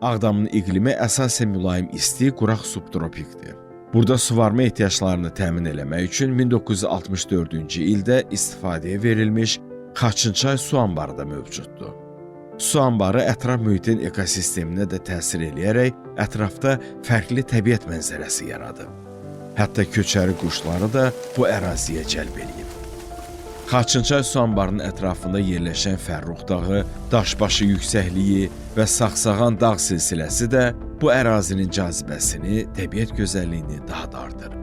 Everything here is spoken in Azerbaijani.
Ağdamın iqlimi əsasən mülayim isti, quraq subtropikdir. Burada suvarma ehtiyaclarını təmin eləmək üçün 1964-cü ildə istifadəyə verilmiş Xaçınçay su anbarı da mövcuddur. Su anbarı ətraf mühitin ekosisteminə də təsir eləyərək ətrafda fərqli təbiət mənzərəsi yaradır. Hətta köçəri quşları da bu əraziyə cəlb eləyib. Xaçınçay su anbarının ətrafında yerləşən Fərrux dağı, Daşbaşı yüksəkliyi və Saxsağan dağ silsiləsi də bu ərazinin cazibəsini, təbiət gözəlliyini daha da artırır.